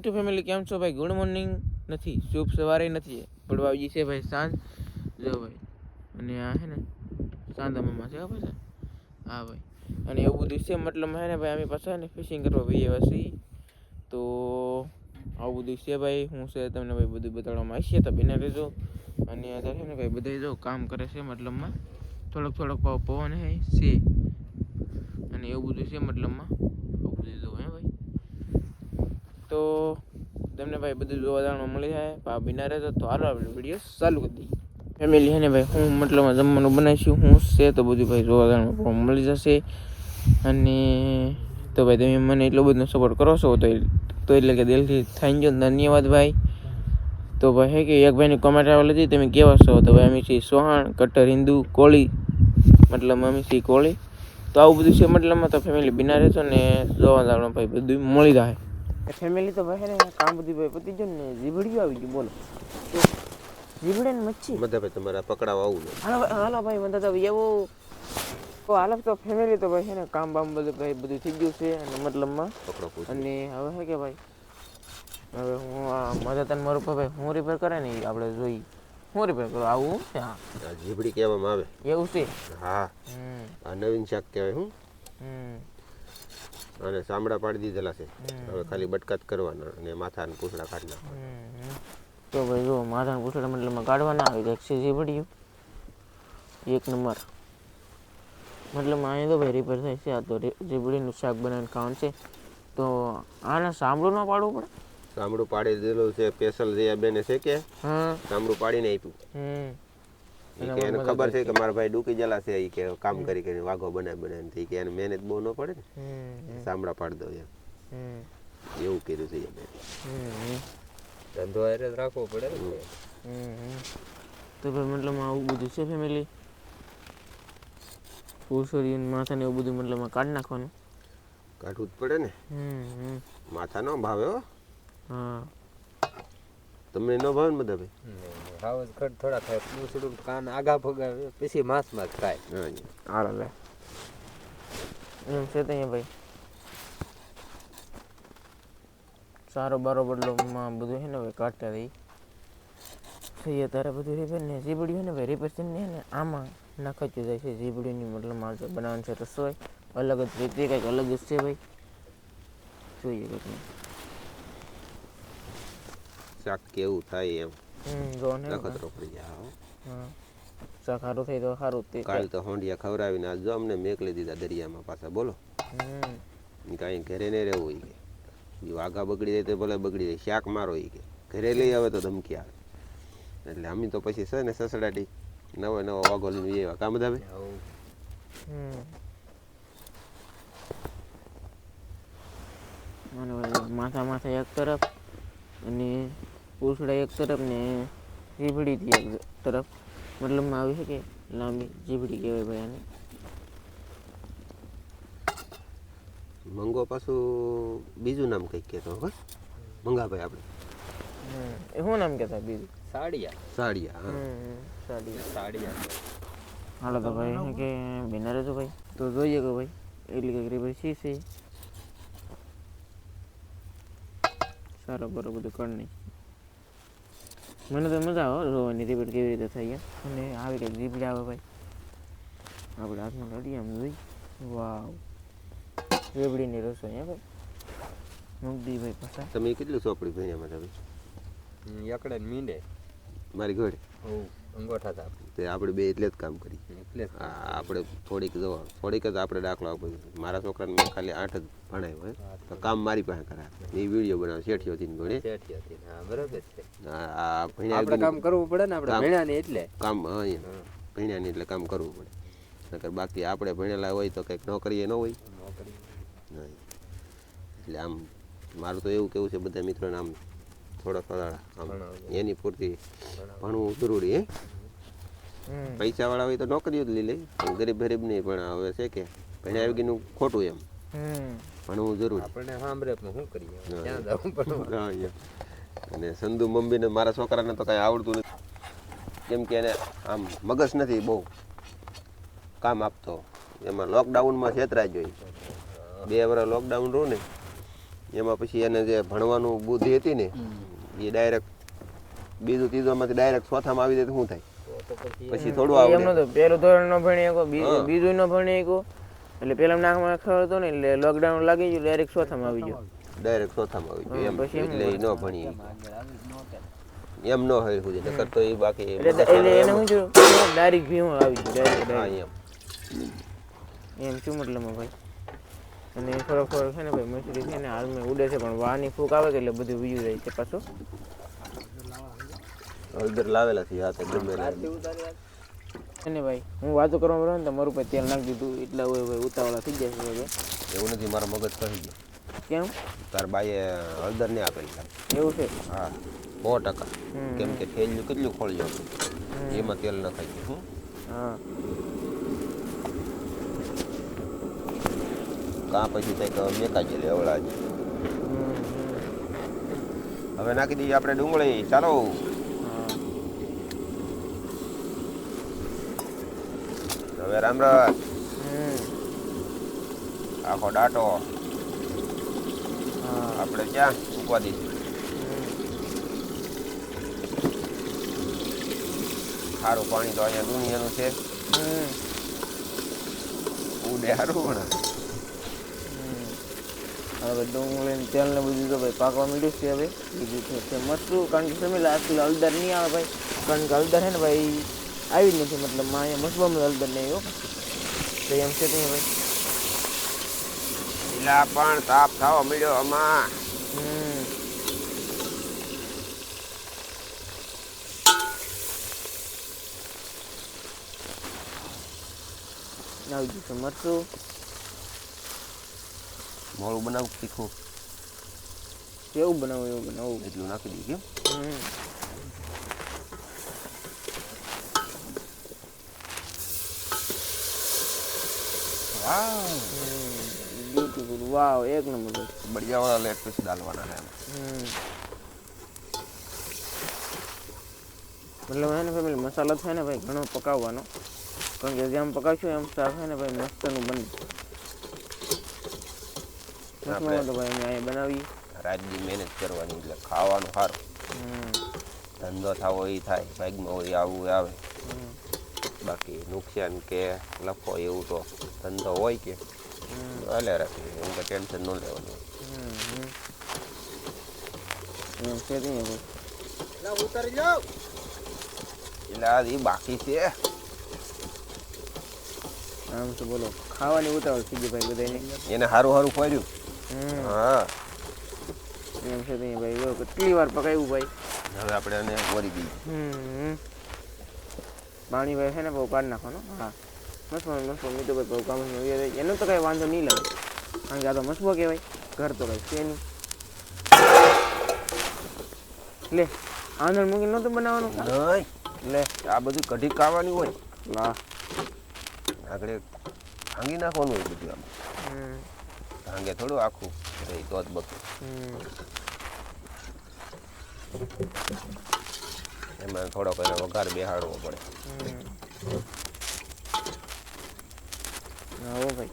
Two family કેમ છો ભાઈ? ગુડ મોર્નિંગ નથી, શુભ સવારે નથી, પડવા આવી છે ભાઈ સાંજ. જો ભાઈ, અને આ હે ને સાંધા મામા છે ભાઈ. હા ભાઈ, અને એવું બધું છે મતલબ હે ને ભાઈ, અમે પાછા ને ફિશિંગ કરવા ભાઈ એવા છીએ. તો આવું બધું છે ભાઈ, હું છે તમને ભાઈ બધું બતાડવામાં આવશે, તો બિના રહેજો. અને અત્યારે છે ને ભાઈ બધા જો કામ કરે છે મતલબમાં, થોડોક પવન હે છે, અને એવું બધું છે મતલબમાં. આવું બધું જો હે ભાઈ, તો તમને ભાઈ બધું જોવા જાણવા મળી જાય. બિના રહેતો તો હાલો આપણે વિડીયો ચાલુ કરી દઈએ. ફેમિલી હે ને ભાઈ, હું મતલબ જમવાનું બનાવીશું હું છે, તો બધું ભાઈ જોવા જાણવા મળી જશે. અને તો ભાઈ તમે મને એટલો બધો સપોર્ટ કરો છો તો એટલે કે દિલથી થેન્ક યુ, ધન્યવાદ ભાઈ. તો ભાઈ હે કે એક ભાઈની કોમેન્ટ આવેલી હતી, તમે કેવા છો? તો ભાઈ અમે છીએ સોહાણ, કટ્ટર હિન્દુ, કોળી, મતલબ અમે છીએ કોળી. તો આવું બધું છે મતલબમાં. તો ફેમિલી બિના રહેશો ને જોવા જાણવા ભાઈ બધું મળી જાય. ફેમિલી તો ભાઈ ને કામ બધું ભાઈ પતી ગયું ને જીભડિયું આવી ગયું. બોલો તો જીભડે ને મચ્છી બધા ભાઈ તમારા પકડાવા આવું ને. હાલો ભાઈ બધા તો એવું તો હાલ તો ફેમિલી તો ભાઈ છે ને કામ બામ બધું ભાઈ બધું થઈ ગયું છે, અને મતલબમાં અને હવે છે કે ભાઈ હવે હું આ મજા તને મારું ભાઈ હું રિપેર કરે ને આપણે જોઈ હું રિપેર કરું આવું. હા, જીભડી કહેવામાં આવે એવું છે. હા, આ નવીન શાક કહેવાય. હું અને ચામડા પાડી દીધેલા છે, હવે ખાલી બટકાત કરવાના અને માથાના પૂંછડા કાઢી નાખવાના. તો ભાઈ જો માથાના પૂંછડા મતલબમાં કાઢવાના આવી જાય છે જીભડિયું એક નંબર. મતલબ અહીંયા તો ભાઈ રિપેર થાય છે. આ તો જીભડીનું શાક બનાવીને ખાવાનું છે. તો આને સાંભળું ન પાડવું પડે? ચામડું પાડી દીધેલું છે સ્પેશિયલ. જે બેને છે કે ચામડું પાડીને આપ્યું. કે એને ખબર છે કે મારા ભાઈ ડૂકી ગયેલા છે, કે કામ કરી કરીને વાઘો બનાવી કે એને મહેનત બહુ ન પડે ને, ચામડા પાડી દો એમ એવું કર્યું છે. ધંધો હારે જ રાખવો પડે. તો ભાઈ મતલબ આવું બધું છે ફેમિલી. પૂછડી માથાને એવું બધું મતલબ કાઢી નાખવાનું. કાઢવું જ પડે ને, માથા નો ભાવે. હો હા, તમને ન ભાવે ને બધા ભાઈ? હાવ જ ખડ થોડા થાય, પૂછડું કાન આગા ભગાવે પછી માંસ ખાય. હાલો લે એમ છે તો અહીંયા ભાઈ સારો બારો બદલોમાં બધું છે ને ભાઈ કાઢતા રહી સહી. તારે બધું રિપેર ને જીબડ્યું ને ભાઈ રિપેર છે ને આમાં નાખતું જાય છે. જીબડીની મતલબ માલ બનાવવાનું છે રસોઈ અલગ જ રીતે કંઈક અલગ જ છે ભાઈ. જોઈએ કંઈક શાક કેવું થાય એમ નખતરો પડી જાય. શાક સારું થઈ તો સારું. કાલ તો હોંડિયા ખવડાવીને આજ જો અમને મેકલી દીધા દરિયામાં પાછા. બોલો કાંઈ ઘરે નહીં રહેવું હોય કે વાઘા બગડી જાય તો ભલે બગડી જાય, શાક મારો એ કે ઘરે લઈ આવે તો ધમકી આવે. એટલે અમે તો પછી છે ને સસડાટી નવો વાઘો લઈને એવા કામ બધા માથા એક તરફ અને પૂંછડા એક તરફ ને જીભડીથી એક તરફ મતલબમાં આવી છે કે લાંબી જીભડી કહેવાય ભાઈ આને. મંગો પાછું બીજું નામ કંઈક કહેતો હવે મંગાભાઈ આપણે શું નામ કહેતા બીજું? સાડિયા. હાલો તો ભાઈ કે બિના રહેજો ભાઈ. તો જોઈએ કે ભાઈ એટલી કંઈક રિપેર છે સારો બરો બધું કરી નહીં. મને તો મજા આવે જોવાની રિપેર કેવી રીતે થાય એમ. અને આવી કંઈક જીભડી આવે ભાઈ આપણે હાથમાં લડીએ આમ જોઈ. વાવ, રેબડીની રસોઈ હે ભાઈ મુકદી ભાઈ પાછા. તમે કેટલું ચોપડી ભણ્યા મારા ભાઈ? એકડે મીંડે મારી ઘોડે અંગોઠા હતા તે આપણે બે એટલે જ કામ કરી. આપણે થોડીક જ આપણે દાખલો આપો. મારા છોકરાને મેં ખાલી 8 જ ભણાવ્યો હોય તો કામ મારી પાસે કરાવે. એ વિડીયો બનાવે શેઠિયોથી ભણે. બરાબર છે. આ ભણ્યા કામ કરવું પડે ને આપણે ભણ્યા ને એટલે કામ. ભણ્યા ને એટલે કામ કરવું પડે. નકર બાકી આપણે ભણેલા હોય તો કંઈક નોકરી ન હોય. એટલે આમ મારું તો એવું કેવું છે બધા મિત્રોને આમ થોડા આમ એની પૂરતી ભણવું જરૂરી. હે પૈસા વાળા હોય તો નોકરીઓ જ લઈ લે, ગરીબ નહીં. પણ હવે છે કે ભણ્યા વગરનું ખોટું એમ ભણવું જરૂરી. આપણે સાંભળે શું કરીએ. અને સંધુ મમ્મીને મારા છોકરાને તો કાંઈ આવડતું નથી, કેમ કે એને આમ મગજ નથી બહુ કામ આપતો. એમાં લોકડાઉનમાં છેતરાઈ જોઈ 2 વર્ષ લોકડાઉન રહ્યું ને એમાં પછી એને જે ભણવાનું બુદ્ધિ હતી ને એ ડાયરેક્ટ બીજું ત્રીજોમાંથી ડાયરેક્ટ ચોથામાં આવી જાય તો શું થાય? તો પછી પછી થોડું એમનો આવડે. તો પહેલું ધોરણ ન ભણી શકો, હા. બીજું ન ભણી શકો, એટલે પેલા નાકમાં ખબર હતો ને એટલે લોકડાઉન લાગી ગયું, ડાયરેક્ટ ચોથામાં આવી ગયો. ડાયરેક્ટ ચોથામાં આવી ગયો એમ. પછી એમ એટલે એ ન ભણી એમ ન હોય સુધી નકર તો એ બાકી એટલે એને શું થયું, ડાયરેક્ટ ભીમાં આવી ગયું, હા ડાયરેક્ટ એમ એમ શું મતલબમાં ભાઈ. અને થોડોક છે ને ભાઈ મછલી છે ને હાલમાં ઉડે છે, પણ વાહની ફૂંક આવે કે એટલે બધું બીજું જાય છે પાછું. હળદર લાવેલા છે હાથે ગમે છે ને ભાઈ હું વાતો કરવા રહ્યો ને તો મારું પાસે તેલ નાખી દીધું, એટલા હોય ભાઈ ઉતાવળા થઈ જાય છે હવે. એવું નથી, મારો મગજ કહી ગયો કેમ તાર બાઈએ હળદર નહીં આપેલી તારે. એવું છે? હા 100%. કેમ કે થેલિયું કેટલું ખોલ્યું હતું એમાં તેલ નખાઈ ગયું. હા કાં પછી કંઈક મેકાઈ ગયેલી હવળા જ. હવે નાખી દઈએ આપણે ડુંગળી. ચાલો હવે રામરસ આખો ડાટો આપણે ક્યાં મૂકવા દઈશું. ખારું પાણી તો અહીંયા દુનિયાનું છે. ઉડે સારું પણ હવે ડુંગળી તેલ ને બધું તો ભાઈ પાકવા માંડ્યું છે. હવે બીજું છે મરચું, કારણ કે તમે આજકાલ હળદર નહીં આવે ભાઈ, કારણ કે હળદર છે ને ભાઈ આવી જ નથી, મતલબ અહીંયા મસબામાં હળદર નહીં આવ્યો તો એમ છે નહીં ભાઈ. લીલા પણ સાફ થવા મળ્યો આમાં. આવી ગયું છે મરચું. મોળું બનાવું તીખું કેવું બનાવું એવું બનાવું. એટલું નાખી દઈએ કેમ. બ્યુટીફુલ, વાવ, એક નંબર ભાઈ. બળિયાવાળા લેગ પીસ ડાલવાના છે એમાં. મતલબ હે ને ફેમિલી મસાલો છે ને ભાઈ ઘણો પકાવવાનો, કારણ કે જેમ પકાવશું એમ શાક છે ને ભાઈ મસ્તનું બને. મસ્તમાં તો ભાઈ અમે અહીંયા બનાવીએ. રાતની મહેનત કરવાની એટલે ખાવાનું સારું. ધંધો થવો એ થાય, ભાગમાં હોય આવું આવે. બાકી નુકસાન કે લખો એવું તો ધંધો હોય કે હાલે રાખે, એમ કે ટેન્શન ન લેવાનું. એમ છે નહીં ભાઈ. ઉતારી જાઓ. એટલે આ એ બાકી છે. આમ તો બોલો ખાવાની ઉતાવળ થઈ ગઈ ભાઈ બધાને. એને સારું સારું ફર્યું. હા એમ છે નહીં ભાઈ. જો કેટલી વાર પકાવ્યું ભાઈ. હવે આપણે એને વરી દઈએ. પાણી ભાઈ છે ને બહુ કાઢી નાખવાનું. હા મસબો મેં તો ભાઈ બહુ કામ એનો તો કાંઈ વાંધો નહીં લાગે, કારણ કે આ તો મસબો કહેવાય, ઘર તો કાંઈ છે નહીં. લે આંધણ મૂકીને નહોતું બનાવવાનું. નહીં લે આ બધું કઢી ખાવાની હોય. લા આગળ ભાંગી નાખવાનું હોય બધું. આમ ભાંગે થોડું આખું રહી તો જ બકું. એમાં થોડોક એને વઘાર બેહાડવો પડે. હા ભાઈ.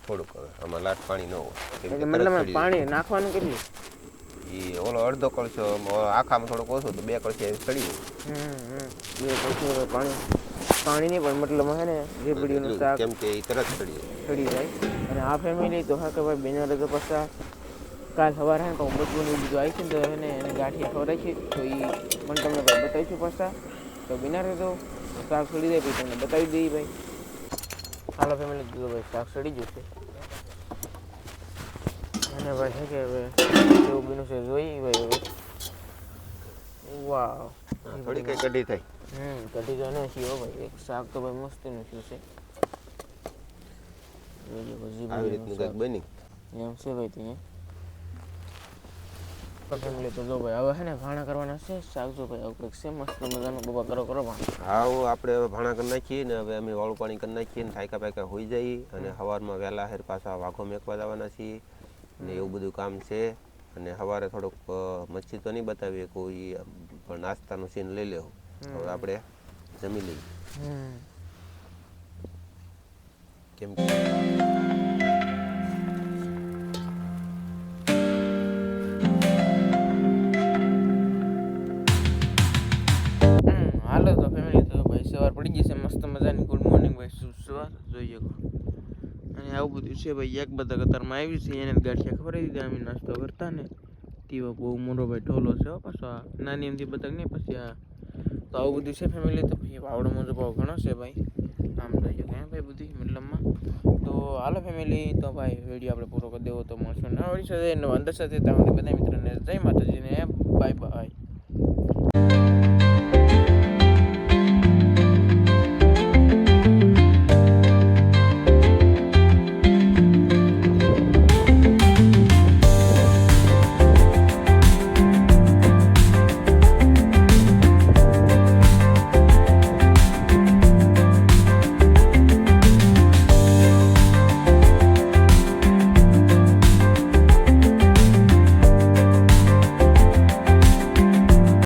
થોડુંક હવે આમાં લાટ પાણી ન હોય. એટલે મતલબ પાણી નાખવાનું કેટલું? એ ઓલો અડધો કળશો આખામાં થોડોક ઓછો તો 2 કળશી સડી બે પછી પાણી પાણી નહીં પણ મતલબ હે ને રેબડીનું શાક કેમ કે એ તરત સડી ચડી જાય. અને આ ફેમિલી તો હા કે ભાઈ બેના રગર પાછા કાલ સવારે હે ને મજબૂત બધું આવી છે ને તો એને ગાંઠિયા ખવડાય છે, તો એ પણ તમને ભાઈ બતાવીશું પાછા. તો બેના રગર તો શાક સડી જાય પછી તમને બતાવી દઈએ ભાઈ. હાલો ફેમિલી કીધું ભાઈ શાક સડી જશે અને ભાઈ છે કે હવે કેવું બન્યું છે જોઈએ ભાઈ. હવે વાવ થોડી કઈ કઢી થઈ. કઢી તો નહીં છીએ ભાઈ, એક શાક તો ભાઈ મસ્તીનું થયું છે. આવી રીતનું કંઈક બની એમ છે ભાઈ ત્યાં ફેમિલી. તો જો ભાઈ હવે છે ને ભાણા કરવાના છે શાક. જો ભાઈ આવું કંઈક છે મસ્ત મજાનું. બપા કરો ભાણા. હા આપણે હવે ભાણા કરી નાખીએ ને હવે અમે વાળું પાણી કરી નાખીએ ને થાયકા પાયકા હોઈ જઈએ અને સવારમાં વહેલા હેર પાછા વાઘો મેકવા જવાના છીએ ને એવું બધું કામ છે. અને સવારે થોડુંક મચ્છી તો નહીં બતાવીએ કોઈ પણ નાસ્તાનું સીન લઈ લેવું. હવે આપણે જમી લઈએ હમ કેમ હાલો તો ફેમિલી તો ભાઈ સવાર પડી ગઈ છે મસ્ત મજાની ગુડ મોર્નિંગ ભાઈ શુભ સવાર જોઈ શકો અને આવું બધું છે ભાઈ એક બધા કતારમાં આવી છે એને ગાંઠિયા ખવડાવી દીધા અમે નાસ્તો કરતા ને તેવો બહુ મોટો ભાઈ ઢોલો છે હો પાછો આ નાની એમથી બતક નહીં પછી આ તો આવું બધું છે ફેમિલી તો ભાઈ આવડો મોટો ભાવ ઘણો છે ભાઈ આમ જોઈ શકો હે ભાઈ બધી મતલબમાં તો હાલો ફેમિલી તો ભાઈ વિડીયો આપણે પૂરો કરી દેવો તો મળશું ના વળી સાથે અંદર સાથે તમને બધા મિત્રોને જય માતાજીને બાય બાય